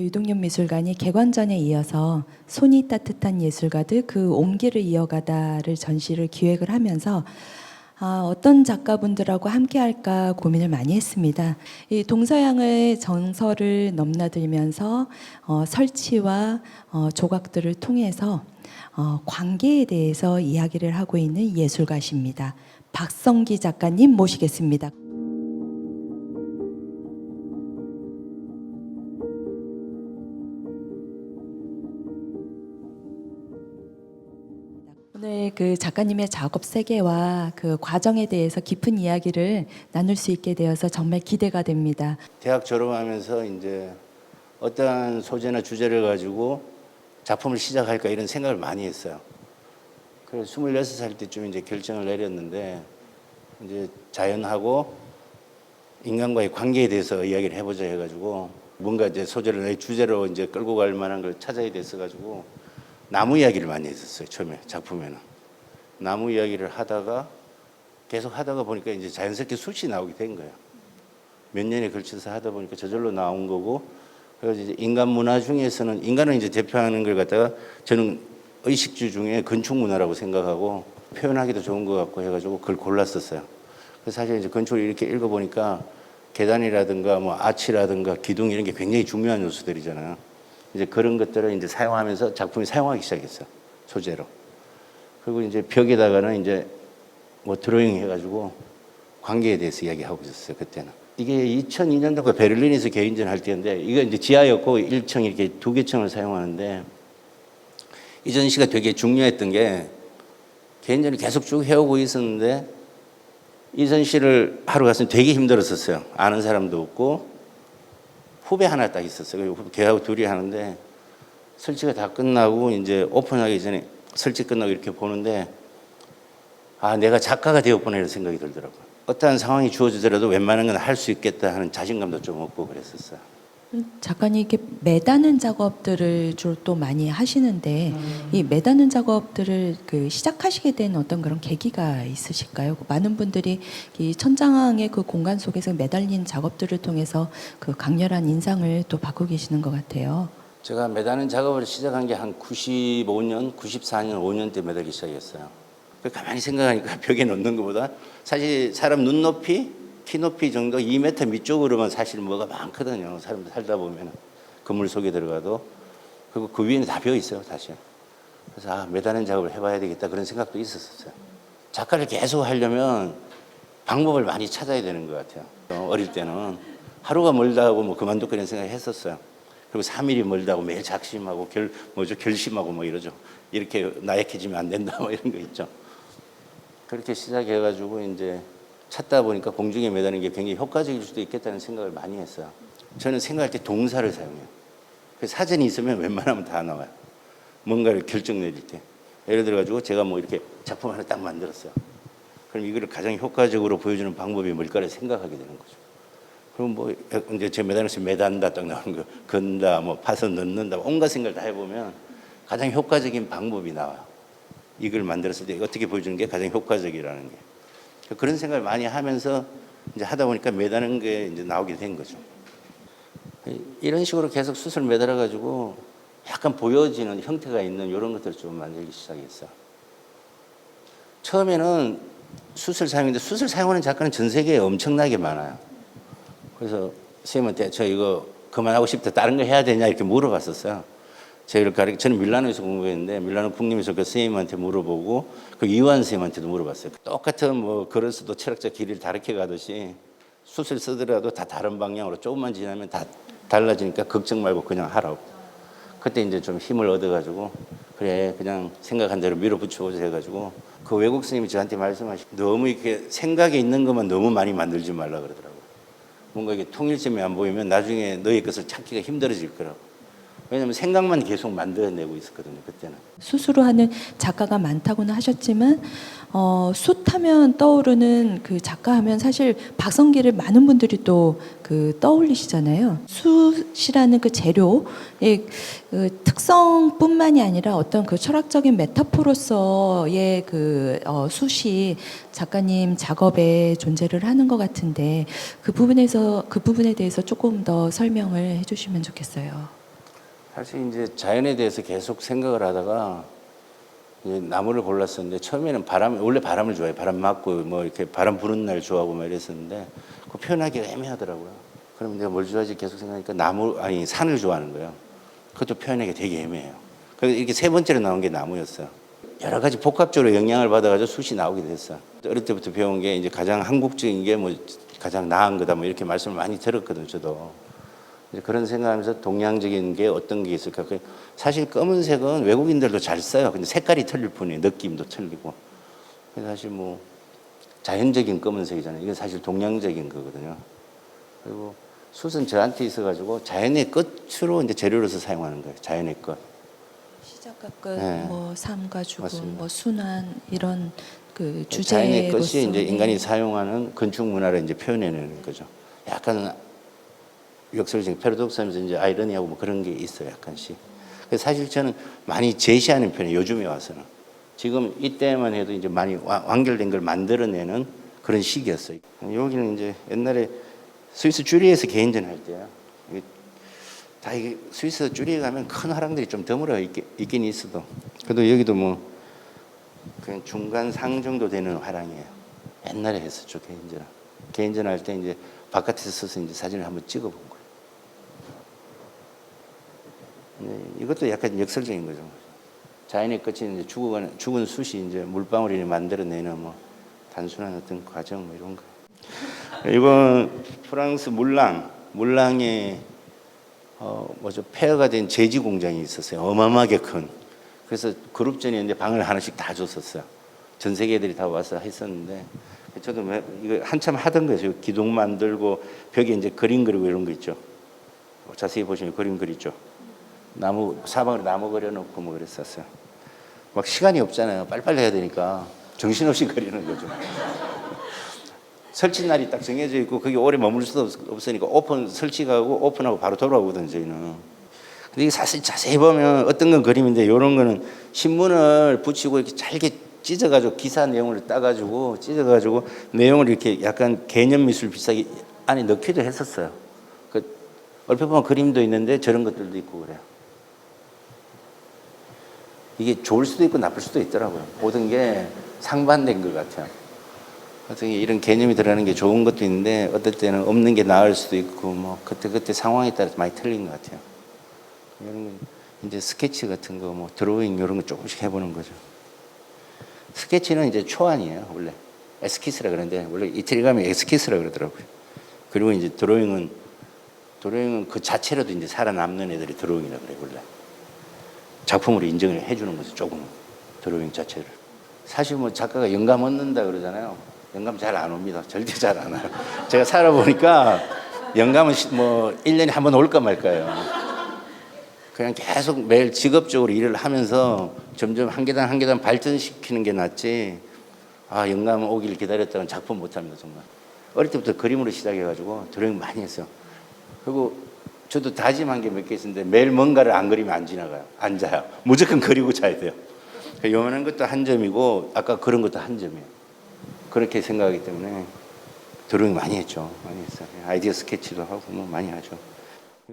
유동윤 미술관이 개관전에 이어서 손이 따뜻한 예술가들 그 온기를 이어가다를 전시를 기획을 하면서 어떤 작가분들하고 함께 할까 고민을 많이 했습니다. 이 동서양의 정서를 넘나들면서 설치와 조각들을 통해서 관계에 대해서 이야기를 하고 있는 예술가십니다. 박성기 작가님 모시겠습니다. 오늘 그 작가님의 작업 세계와 그 과정에 대해서 깊은 이야기를 나눌 수 있게 되어서 정말 기대가 됩니다. 대학 졸업하면서 이제 어떠한 소재나 주제를 가지고 작품을 시작할까 이런 생각을 많이 했어요. 그래서 26살 때쯤 이제 결정을 내렸는데 이제 자연하고 인간과의 관계에 대해서 이야기를 해보자 해가지고 뭔가 이제 소재를 내 주제로 이제 끌고 갈 만한 걸 찾아야 됐어가지고 나무 이야기를 많이 했었어요. 처음에 작품에는 나무 이야기를 하다가 계속 하다가 보니까 이제 자연스럽게 숯이 나오게 된 거예요. 몇 년에 걸쳐서 하다 보니까 저절로 나온 거고, 그래서 이제 인간 문화 중에서는 인간을 이제 대표하는 걸 갖다가 저는 의식주 중에 건축 문화라고 생각하고 표현하기도 좋은 것 같고 해가지고 그걸 골랐었어요. 그래서 사실 이제 건축을 이렇게 읽어보니까 계단이라든가 뭐 아치라든가 기둥 이런 게 굉장히 중요한 요소들이잖아요. 이제 그런 것들을 이제 사용하면서 작품이 사용하기 시작했어요. 소재로. 그리고 이제 벽에다가는 이제 뭐 드로잉 해가지고 관계에 대해서 이야기하고 있었어요. 그때는. 이게 2002년도가 베를린에서 개인전 할 때인데 이거 이제 지하였고 1층 이렇게 두 개 층을 사용하는데 이 전시가 되게 중요했던 게 개인전을 계속 쭉 해오고 있었는데 이 전시를 하러 갔으면 되게 힘들었었어요. 아는 사람도 없고 후배 하나 딱 있었어요. 걔하고 둘이 하는데 설치가 다 끝나고 이제 오픈하기 전에 설치 끝나고 이렇게 보는데 내가 작가가 되었구나 이런 생각이 들더라고요. 어떠한 상황이 주어지더라도 웬만한 건 할 수 있겠다 하는 자신감도 좀 얻고 그랬었어요. 작가님 이렇게 매다는 작업들을 주로 또 많이 하시는데 이 매다는 작업들을 그 시작하시게 된 어떤 그런 계기가 있으실까요? 많은 분들이 이 천장의 그 공간 속에서 매달린 작업들을 통해서 그 강렬한 인상을 또 받고 계시는 것 같아요. 제가 매다는 작업을 시작한 게 한 95년, 94년, 5년 때 매달기 시작했어요. 가만히 생각하니까 벽에 놓는 것보다 사실 사람 눈높이, 키높이 정도 2m 밑쪽으로만 사실 뭐가 많거든요. 사람들 살다 보면 건물 속에 들어가도. 그리고 그 위에는 다 비어 있어요, 다시. 그래서 매다는 작업을 해봐야 되겠다 그런 생각도 있었어요. 작가를 계속 하려면 방법을 많이 찾아야 되는 것 같아요. 어릴 때는 하루가 멀다고 뭐 그만둘 거라는 생각을 했었어요. 그리고 3일이 멀다고 매일 작심하고 결심하고 뭐 이러죠. 이렇게 나약해지면 안 된다 뭐 이런 거 있죠. 그렇게 시작해가지고 이제 찾다 보니까 공중에 매다는 게 굉장히 효과적일 수도 있겠다는 생각을 많이 했어요. 저는 생각할 때 동사를 사용해요. 그래서 사전이 있으면 웬만하면 다 나와요. 뭔가를 결정 내릴 때. 예를 들어가지고 제가 뭐 이렇게 작품 하나 딱 만들었어요. 그럼 이거를 가장 효과적으로 보여주는 방법이 뭘까를 생각하게 되는 거죠. 그럼 뭐 이제 제 매다는서 매단다 딱 나오는 거, 건다, 뭐 파서 넣는다, 온갖 생각을 다 해보면 가장 효과적인 방법이 나와요. 이걸 만들었을 때 어떻게 보여주는 게 가장 효과적이라는 게. 그런 생각을 많이 하면서 이제 하다 보니까 매다는 게 이제 나오게 된 거죠. 이런 식으로 계속 숯을 매달아가지고 약간 보여지는 형태가 있는 이런 것들을 좀 만들기 시작했어요. 처음에는 숯을 사용했는데 숯을 사용하는 작가는 전 세계에 엄청나게 많아요. 그래서 선생님한테 저 이거 그만하고 싶다, 다른 거 해야 되냐 이렇게 물어봤었어요. 저는 밀라노에서 공부했는데 밀라노 국립에서 그 선생님한테 물어보고 그 이완 선생님한테도 물어봤어요. 똑같은 뭐 그릇도 철학적 길이를 다르게 가듯이 숯을 쓰더라도 다 다른 방향으로 조금만 지나면 다 달라지니까 걱정 말고 그냥 하라고. 그때 이제 좀 힘을 얻어가지고 그래 그냥 생각한 대로 밀어붙여보자 해가지고 그 외국 선생님이 저한테 말씀하시고 너무 이렇게 생각에 있는 것만 너무 많이 만들지 말라 그러더라고요. 뭔가 이게 통일점이 안 보이면 나중에 너의 것을 찾기가 힘들어질 거라고. 왜냐하면 생각만 계속 만들어내고 있었거든요, 그때는. 숯으로 하는 작가가 많다고는 하셨지만 숯하면 떠오르는 그 작가 하면 사실 박성기를 많은 분들이 또 그 떠올리시잖아요. 숯이라는 그 재료의 그 특성뿐만이 아니라 어떤 그 철학적인 메타포로서의 그 숯이 작가님 작업에 존재를 하는 것 같은데 그 부분에 대해서 조금 더 설명을 해주시면 좋겠어요. 사실 이제 자연에 대해서 계속 생각을 하다가 이제 나무를 골랐었는데 처음에는 원래 바람을 좋아해요. 바람 맞고 뭐 이렇게 바람 부는 날 좋아하고 막 이랬었는데 그 표현하기가 애매하더라고요. 그럼 내가 뭘 좋아하지 계속 생각하니까 산을 좋아하는 거예요. 그것도 표현하기가 되게 애매해요. 그래서 이렇게 세 번째로 나온 게 나무였어요. 여러 가지 복합적으로 영향을 받아가지고 숯이 나오게 됐어요. 어릴 때부터 배운 게 이제 가장 한국적인 게 뭐 가장 나은 거다 뭐 이렇게 말씀을 많이 들었거든요. 저도. 이제 그런 생각하면서 동양적인 게 어떤 게 있을까. 사실 검은색은 외국인들도 잘 써요. 근데 색깔이 틀릴 뿐이에요. 느낌도 틀리고. 그래서 사실 뭐 자연적인 검은색이잖아요. 이건 사실 동양적인 거거든요. 그리고 숯은 저한테 있어가지고 자연의 끝으로 이제 재료로서 사용하는 거예요. 자연의 끝. 시작과 끝, 네. 뭐 삶과 죽음, 맞습니다. 뭐 순환 이런 그 자연의 주제로서 끝이 이제 인간이 네. 사용하는 건축 문화를 이제 표현해내는 거죠. 약간 역설적인 패러독스하면서 이제 아이러니하고 뭐 그런 게 있어요, 약간씩. 그래서 사실 저는 많이 제시하는 편이에요, 요즘에 와서는. 지금 이때만 해도 이제 많이 완결된 걸 만들어내는 그런 시기였어요. 여기는 이제 옛날에 스위스 쭈리에서 개인전 할 때요. 이게 스위스 쭈리에 가면 큰 화랑들이 좀 드물어 있긴 있어도. 그래도 여기도 뭐 그냥 중간 상 정도 되는 화랑이에요. 옛날에 했었죠, 개인전. 개인전 할 때 이제 바깥에서 서서 이제 사진을 한번 찍어본 거예요. 이것도 약간 역설적인 거죠. 자연의 끝이 이제 죽은 숯이 이제 물방울이 만들어내는 뭐 단순한 어떤 과정 뭐 이런 거. 이건 프랑스 물랑에 뭐죠 폐허가 된 제지 공장이 있었어요. 어마어마하게 큰. 그래서 그룹전이었는데 방을 하나씩 다 줬었어요. 전 세계 애들이 다 와서 했었는데 저도 이거 한참 하던 거예요. 기둥 만들고 벽에 이제 그림 그리고 이런 거 있죠. 자세히 보시면 그림 그리죠. 사방으로 나무 그려놓고 뭐 그랬었어요. 막 시간이 없잖아요. 빨리빨리 해야 되니까 정신없이 그리는 거죠. 설치 날이 딱 정해져 있고 거기 오래 머물 수도 없으니까 설치하고 오픈하고 바로 돌아오거든요, 저희는. 근데 이게 자세히 보면 어떤 건 그림인데 이런 거는 신문을 붙이고 이렇게 잘게 찢어가지고 기사 내용을 따가지고 찢어가지고 내용을 이렇게 약간 개념 미술 비슷하게 안에 넣기도 했었어요. 얼핏 보면 그림도 있는데 저런 것들도 있고 그래요. 이게 좋을 수도 있고 나쁠 수도 있더라고요. 모든 게 상반된 것 같아요. 어떻게 이런 개념이 들어가는 게 좋은 것도 있는데 어떨 때는 없는 게 나을 수도 있고 뭐 그때 상황에 따라서 많이 틀린 것 같아요. 이런 거 이제 스케치 같은 거 뭐 드로잉 이런 거 조금씩 해보는 거죠. 스케치는 이제 초안이에요, 원래. 에스키스라 그러는데 원래 이태리 가면 에스키스라 그러더라고요. 그리고 이제 드로잉은 그 자체로도 이제 살아남는 애들이 드로잉이라 그래요, 원래. 작품으로 인정을 해주는 거죠, 조금. 드로잉 자체를. 사실 뭐 작가가 영감 얻는다 그러잖아요. 영감 잘 안 옵니다. 절대 잘 안 와요. 제가 살아보니까 영감은 뭐 1년에 한 번 올까 말까요. 그냥 계속 매일 직업적으로 일을 하면서 점점 한 계단 한 계단 발전시키는 게 낫지. 영감 오길 기다렸다는 작품 못합니다, 정말. 어릴 때부터 그림으로 시작해가지고 드로잉 많이 했어요. 그리고 저도 다짐한 게 몇 개 있었는데 매일 뭔가를 안 그리면 안 지나가요. 안 자요. 무조건 그리고 자야 돼요. 요만한 것도 한 점이고 아까 그런 것도 한 점이에요. 그렇게 생각하기 때문에 드로잉 많이 했죠. 많이 했어요. 아이디어 스케치도 하고 뭐 많이 하죠.